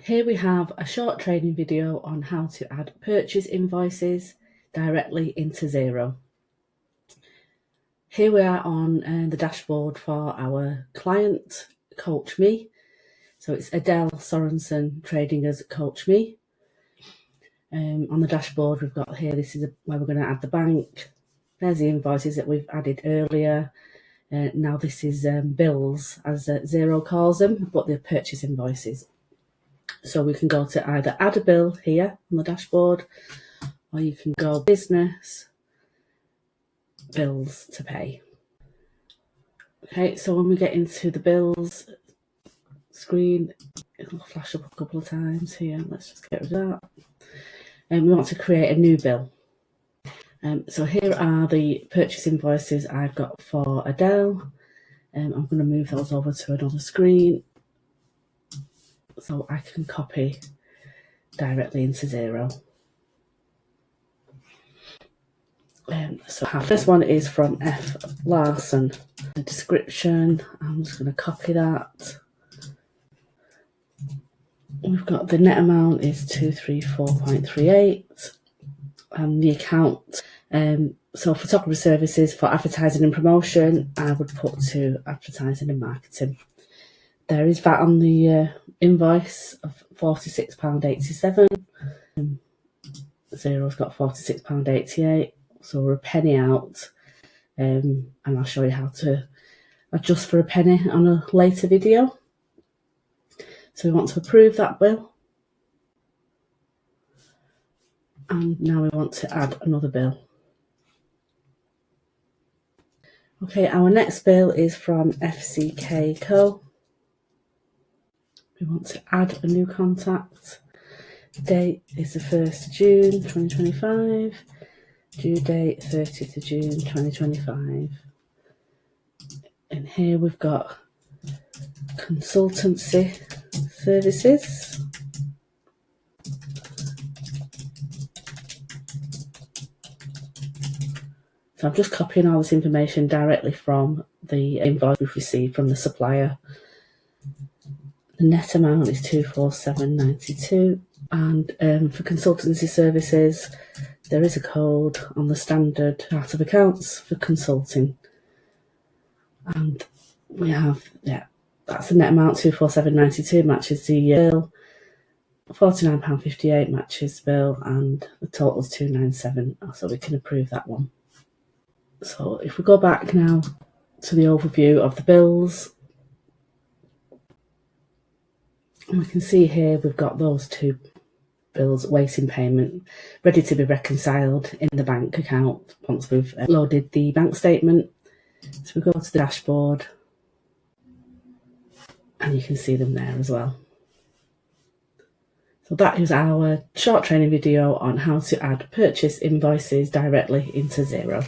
Here we have a short training video on how to add purchase invoices directly into Xero. Here we are on the dashboard for our client, Coach Me. So it's Adele Sorensen trading as Coach Me. On the dashboard we've got here, this is where we're going to add the bank. There's the invoices that we've added earlier. Now this is bills, as Xero calls them, but they're purchase invoices. So we can go to either add a bill here on the dashboard, or you can go business, bills to pay. Okay, so when we get into the bills screen, it'll flash up a couple of times here. Let's just get rid of that. And we want to create a new bill. So here are the purchase invoices I've got for Adele. I'm going to move those over to another screen so I can copy directly into Xero. So our first one is from F. Larson. The description, I'm just going to copy that. We've got the net amount is 234.38 and the account. So photography services for advertising and promotion, I would put to advertising and marketing. There is VAT on the invoice of £46.87. Xero's got £46.88, so we're a penny out. And I'll show you how to adjust for a penny on a later video. So we want to approve that bill. And now we want to add another bill. Okay, our next bill is from FCK Co. We want to add a new contact. Date is the 1st of June 2025. Due date 30th of June 2025. And here we've got consultancy services. So I'm just copying all this information directly from the invoice we've received from the supplier. The net amount is 247.92, and for consultancy services there is a code on the standard chart of accounts for consulting, and we have, that's the net amount 247.92 matches the bill, £49.58 matches the bill, and the total is 297, so we can approve that one. So if we go back now to the overview of the bills, and we can see here we've got those two bills waiting payment, ready to be reconciled in the bank account once we've loaded the bank statement. So we go to the dashboard and you can see them there as well. So that is our short training video on how to add purchase invoices directly into Xero.